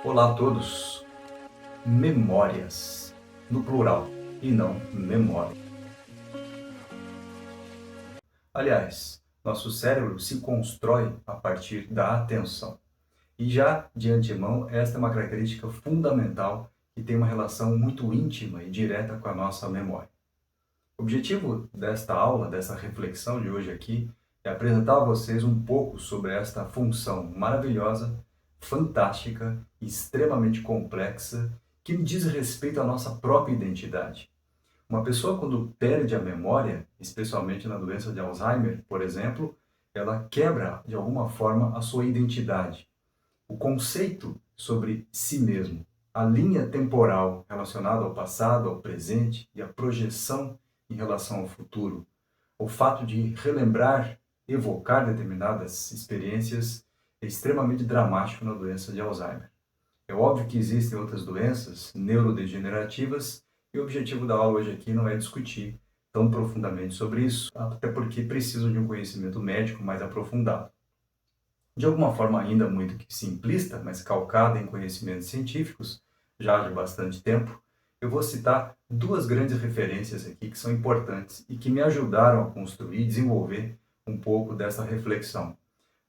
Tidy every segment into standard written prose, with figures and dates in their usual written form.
Olá a todos. Memórias, no plural, e não memória. Aliás, nosso cérebro se constrói a partir da atenção. E já de antemão, esta é uma característica fundamental que tem uma relação muito íntima e direta com a nossa memória. O objetivo desta aula, dessa reflexão de hoje aqui, é apresentar a vocês um pouco sobre esta função maravilhosa, fantástica e extremamente complexa que diz respeito à nossa própria identidade. Uma pessoa, quando perde a memória, especialmente na doença de Alzheimer, por exemplo, ela quebra de alguma forma a sua identidade. O conceito sobre si mesmo, a linha temporal relacionada ao passado, ao presente e a projeção em relação ao futuro, o fato de relembrar, evocar determinadas experiências é extremamente dramático na doença de Alzheimer. É óbvio que existem outras doenças neurodegenerativas e o objetivo da aula hoje aqui não é discutir tão profundamente sobre isso, até porque preciso de um conhecimento médico mais aprofundado. De alguma forma ainda muito simplista, mas calcada em conhecimentos científicos, já de bastante tempo, eu vou citar duas grandes referências aqui que são importantes e que me ajudaram a construir e desenvolver um pouco dessa reflexão.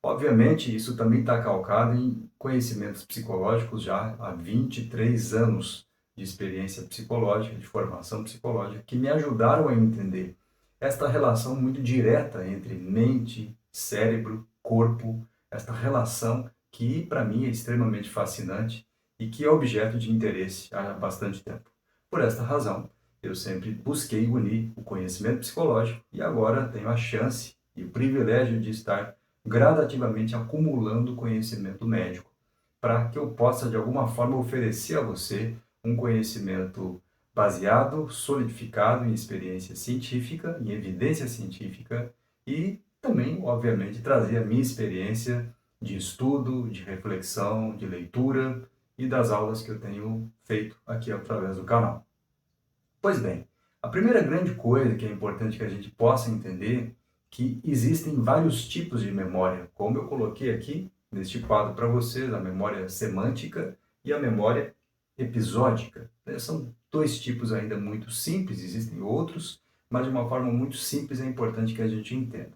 Obviamente, isso também está calcado em conhecimentos psicológicos já há 23 anos de experiência psicológica, de formação psicológica, que me ajudaram a entender esta relação muito direta entre mente, cérebro, corpo, esta relação que para mim é extremamente fascinante e que é objeto de interesse há bastante tempo. Por esta razão, eu sempre busquei unir o conhecimento psicológico e agora tenho a chance e o privilégio de estar gradativamente acumulando conhecimento médico, para que eu possa, de alguma forma, oferecer a você um conhecimento baseado, solidificado em experiência científica, em evidência científica e também, obviamente, trazer a minha experiência de estudo, de reflexão, de leitura e das aulas que eu tenho feito aqui através do canal. Pois bem, a primeira grande coisa que é importante que a gente possa entender que existem vários tipos de memória, como eu coloquei aqui neste quadro para vocês, a memória semântica e a memória episódica. São dois tipos ainda muito simples, existem outros, mas de uma forma muito simples é importante que a gente entenda.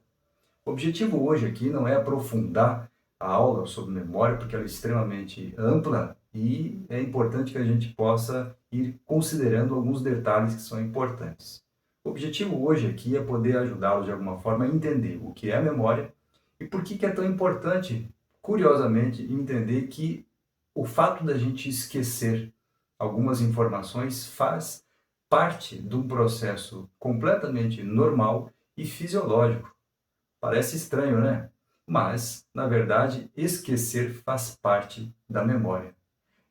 O objetivo hoje aqui não é aprofundar a aula sobre memória, porque ela é extremamente ampla e é importante que a gente possa ir considerando alguns detalhes que são importantes. O objetivo hoje aqui é poder ajudá-los de alguma forma a entender o que é a memória e por que é tão importante, curiosamente, entender que o fato da gente esquecer algumas informações faz parte de um processo completamente normal e fisiológico. Parece estranho, né? Mas, na verdade, esquecer faz parte da memória.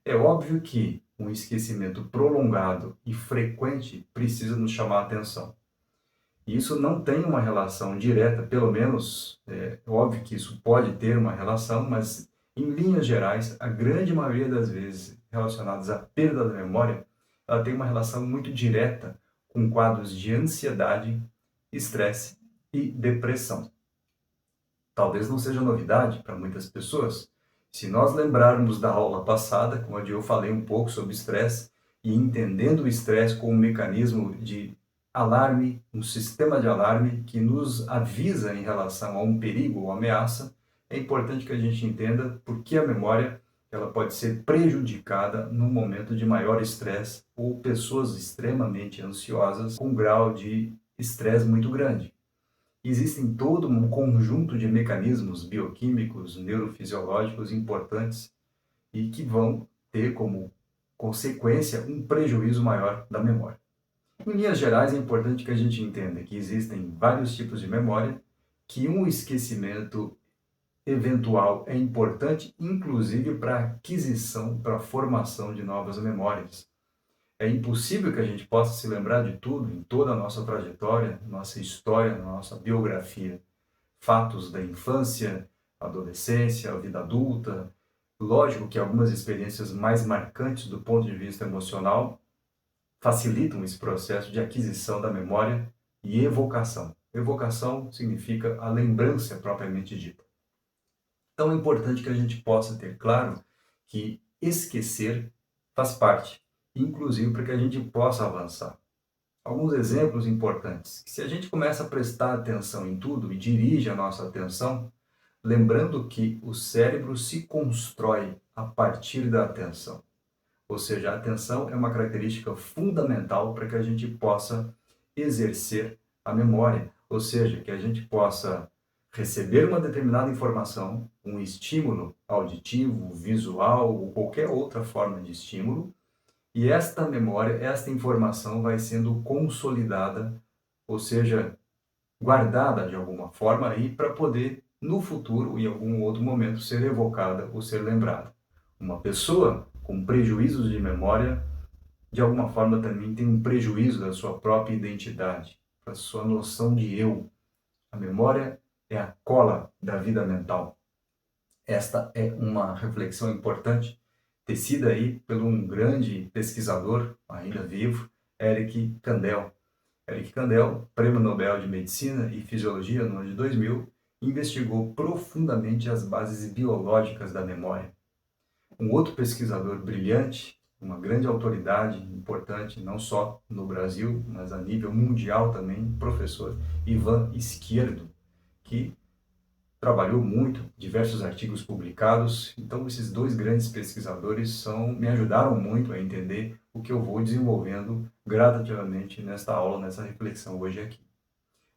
É óbvio que um esquecimento prolongado e frequente precisa nos chamar a atenção. E isso não tem uma relação direta, pelo menos, é óbvio que isso pode ter uma relação, mas em linhas gerais, a grande maioria das vezes relacionadas à perda da memória, ela tem uma relação muito direta com quadros de ansiedade, estresse e depressão. Talvez não seja novidade para muitas pessoas. Se nós lembrarmos da aula passada, onde eu falei um pouco sobre estresse, e entendendo o estresse como um mecanismo de alarme, um sistema de alarme que nos avisa em relação a um perigo ou ameaça, é importante que a gente entenda por que a memória ela pode ser prejudicada num momento de maior estresse ou pessoas extremamente ansiosas com um grau de estresse muito grande. Existem todo um conjunto de mecanismos bioquímicos, neurofisiológicos importantes e que vão ter como consequência um prejuízo maior da memória. Em linhas gerais, é importante que a gente entenda que existem vários tipos de memória, que um esquecimento eventual é importante, inclusive para a aquisição, para a formação de novas memórias. É impossível que a gente possa se lembrar de tudo em toda a nossa trajetória, nossa história, nossa biografia. Fatos da infância, adolescência, vida adulta. Lógico que algumas experiências mais marcantes do ponto de vista emocional facilitam esse processo de aquisição da memória e evocação. Evocação significa a lembrança propriamente dita. Então é importante que a gente possa ter claro que esquecer faz parte, inclusive para que a gente possa avançar. Alguns exemplos importantes. Se a gente começa a prestar atenção em tudo e dirige a nossa atenção, lembrando que o cérebro se constrói a partir da atenção. Ou seja, a atenção é uma característica fundamental para que a gente possa exercer a memória. Ou seja, que a gente possa receber uma determinada informação, um estímulo auditivo, visual ou qualquer outra forma de estímulo, e esta memória, esta informação vai sendo consolidada, ou seja, guardada de alguma forma aí para poder no futuro, em algum outro momento, ser evocada ou ser lembrada. Uma pessoa com prejuízos de memória, de alguma forma também tem um prejuízo da sua própria identidade, da sua noção de eu. A memória é a cola da vida mental. Esta é uma reflexão importante, tecida aí por um grande pesquisador, ainda vivo, Eric Kandel. Eric Kandel, Prêmio Nobel de Medicina e Fisiologia no ano de 2000, investigou profundamente as bases biológicas da memória. Um outro pesquisador brilhante, uma grande autoridade importante, não só no Brasil, mas a nível mundial também, professor Ivan Izquierdo, que trabalhou muito, diversos artigos publicados. Então, esses dois grandes pesquisadores me ajudaram muito a entender o que eu vou desenvolvendo gradativamente nesta aula, nessa reflexão hoje aqui.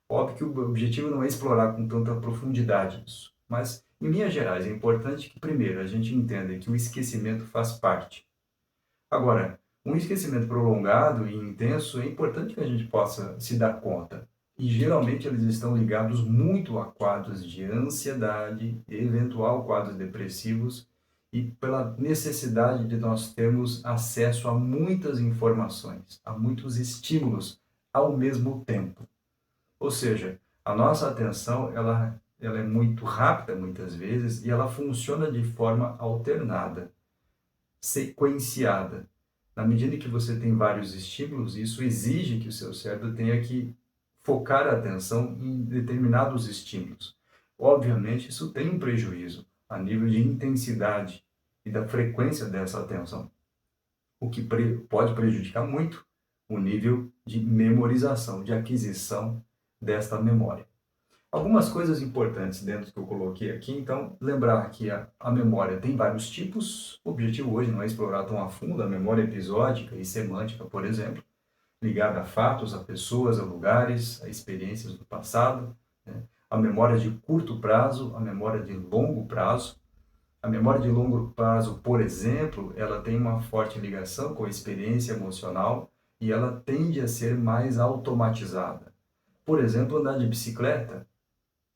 Óbvio que o objetivo não é explorar com tanta profundidade isso, mas, em linhas gerais, é importante que, primeiro, a gente entenda que o esquecimento faz parte. Agora, um esquecimento prolongado e intenso, é importante que a gente possa se dar conta. E geralmente eles estão ligados muito a quadros de ansiedade, eventual quadros depressivos e pela necessidade de nós termos acesso a muitas informações, a muitos estímulos ao mesmo tempo. Ou seja, a nossa atenção ela é muito rápida muitas vezes e ela funciona de forma alternada, sequenciada. Na medida que você tem vários estímulos, isso exige que o seu cérebro tenha que focar a atenção em determinados estímulos. Obviamente, isso tem um prejuízo a nível de intensidade e da frequência dessa atenção, o que pode prejudicar muito o nível de memorização, de aquisição desta memória. Algumas coisas importantes dentro que eu coloquei aqui, então, lembrar que a memória tem vários tipos. O objetivo hoje não é explorar tão a fundo a memória episódica e semântica, por exemplo, ligada a fatos, a pessoas, a lugares, a experiências do passado, né? A memória de curto prazo, a memória de longo prazo. A memória de longo prazo, por exemplo, ela tem uma forte ligação com a experiência emocional e ela tende a ser mais automatizada. Por exemplo, andar de bicicleta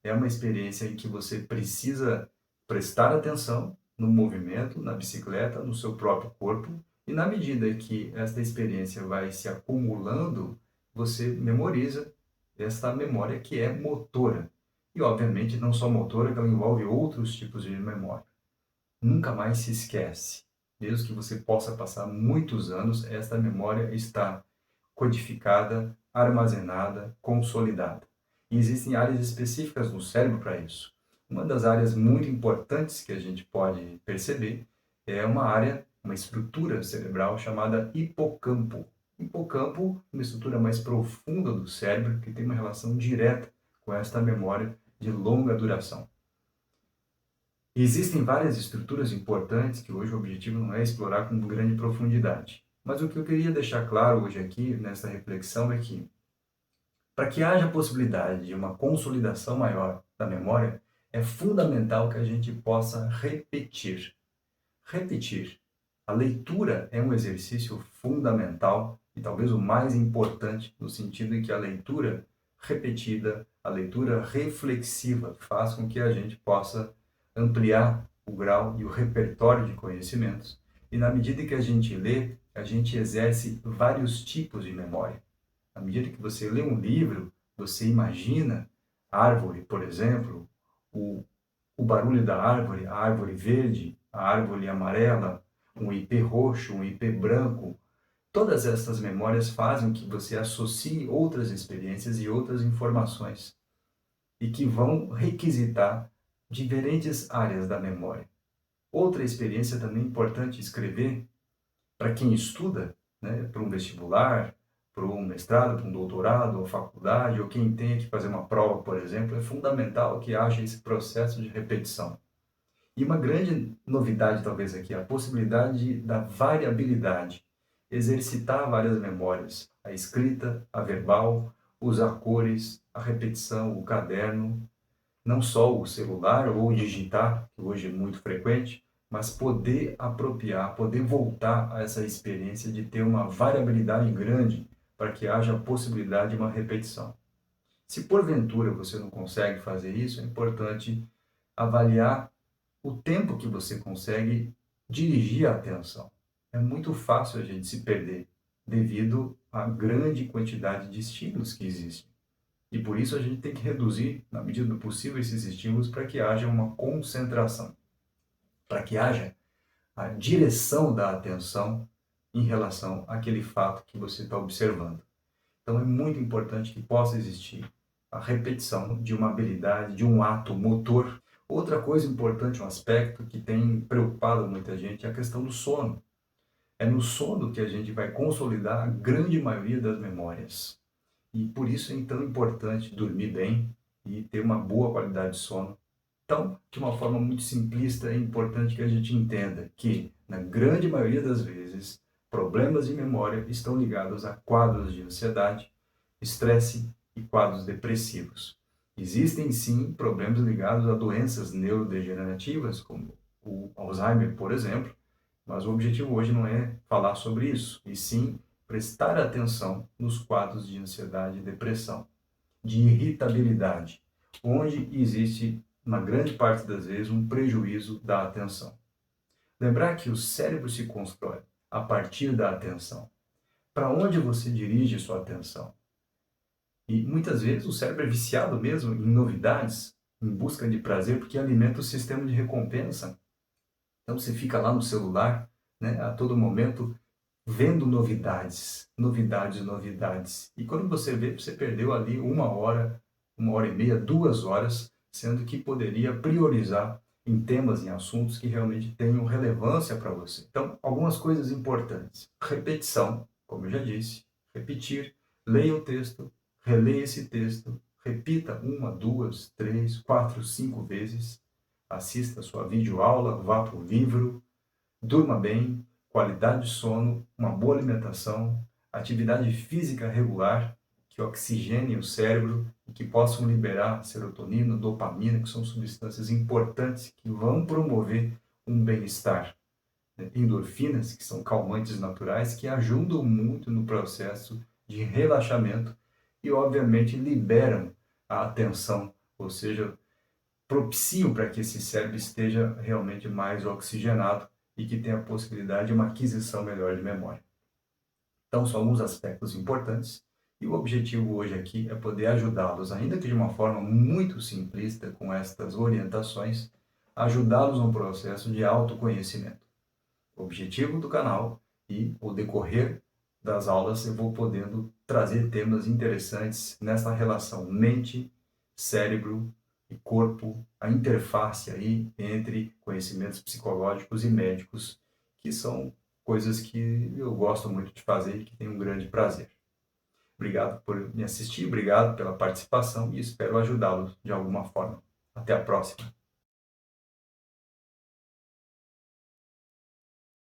é uma experiência em que você precisa prestar atenção no movimento, na bicicleta, no seu próprio corpo, e na medida que esta experiência vai se acumulando, você memoriza esta memória que é motora. E, obviamente, não só motora, que ela envolve outros tipos de memória. Nunca mais se esquece. Mesmo que você possa passar muitos anos, esta memória está codificada, armazenada, consolidada. E existem áreas específicas no cérebro para isso. Uma das áreas muito importantes que a gente pode perceber é uma estrutura cerebral chamada hipocampo. Hipocampo é uma estrutura mais profunda do cérebro que tem uma relação direta com esta memória de longa duração. Existem várias estruturas importantes que hoje o objetivo não é explorar com grande profundidade. Mas o que eu queria deixar claro hoje aqui, nessa reflexão, é que, para que haja possibilidade de uma consolidação maior da memória, é fundamental que a gente possa repetir. Repetir. A leitura é um exercício fundamental e talvez o mais importante, no sentido em que a leitura repetida, a leitura reflexiva, faz com que a gente possa ampliar o grau e o repertório de conhecimentos. E na medida que a gente lê, a gente exerce vários tipos de memória. À medida que você lê um livro, você imagina a árvore, por exemplo, o barulho da árvore, a árvore verde, a árvore amarela, um ipê roxo, um ipê branco. Todas essas memórias fazem que você associe outras experiências e outras informações e que vão requisitar diferentes áreas da memória. Outra experiência também importante escrever para quem estuda, né, para um vestibular, para um mestrado, para um doutorado, ou faculdade, ou quem tenha que fazer uma prova, por exemplo, é fundamental que haja esse processo de repetição. E uma grande novidade, talvez, aqui, é a possibilidade da variabilidade, exercitar várias memórias, a escrita, a verbal, usar cores, a repetição, o caderno, não só o celular ou digitar, que hoje é muito frequente, mas poder apropriar, poder voltar a essa experiência de ter uma variabilidade grande para que haja a possibilidade de uma repetição. Se porventura você não consegue fazer isso, é importante avaliar o tempo que você consegue dirigir a atenção. É muito fácil a gente se perder devido à grande quantidade de estímulos que existem. E por isso a gente tem que reduzir, na medida do possível, esses estímulos para que haja uma concentração, para que haja a direção da atenção em relação àquele fato que você está observando. Então é muito importante que possa existir a repetição de uma habilidade, de um ato motor. Outra coisa importante, um aspecto que tem preocupado muita gente é a questão do sono. É no sono que a gente vai consolidar a grande maioria das memórias. E por isso é tão importante dormir bem e ter uma boa qualidade de sono. Então, de uma forma muito simplista, é importante que a gente entenda que, na grande maioria das vezes, problemas de memória estão ligados a quadros de ansiedade, estresse e quadros depressivos. Existem sim problemas ligados a doenças neurodegenerativas, como o Alzheimer, por exemplo, mas o objetivo hoje não é falar sobre isso, e sim prestar atenção nos quadros de ansiedade e depressão, de irritabilidade, onde existe, na grande parte das vezes, um prejuízo da atenção. Lembrar que o cérebro se constrói a partir da atenção. Para onde você dirige sua atenção? E muitas vezes o cérebro é viciado mesmo em novidades, em busca de prazer, porque alimenta o sistema de recompensa. Então você fica lá no celular, né, a todo momento, vendo novidades, novidades, novidades. E quando você vê, você perdeu ali uma hora e meia, 2 horas, sendo que poderia priorizar em temas, em assuntos que realmente tenham relevância para você. Então, algumas coisas importantes. Repetição, como eu já disse, repetir, leia o texto, releia esse texto, repita 1, 2, 3, 4, 5 vezes, assista a sua videoaula, vá para o livro, durma bem, qualidade de sono, uma boa alimentação, atividade física regular, que oxigene o cérebro e que possam liberar serotonina, dopamina, que são substâncias importantes que vão promover um bem-estar. Endorfinas, que são calmantes naturais, que ajudam muito no processo de relaxamento e, obviamente, liberam a atenção, ou seja, propiciam para que esse cérebro esteja realmente mais oxigenado e que tenha a possibilidade de uma aquisição melhor de memória. Então, são alguns aspectos importantes e o objetivo hoje aqui é poder ajudá-los, ainda que de uma forma muito simplista, com estas orientações, ajudá-los no processo de autoconhecimento. O objetivo do canal e o decorrer das aulas eu vou podendo trazer temas interessantes nessa relação mente, cérebro e corpo, a interface aí entre conhecimentos psicológicos e médicos, que são coisas que eu gosto muito de fazer e que tenho um grande prazer. Obrigado por me assistir, obrigado pela participação e espero ajudá-los de alguma forma. Até a próxima.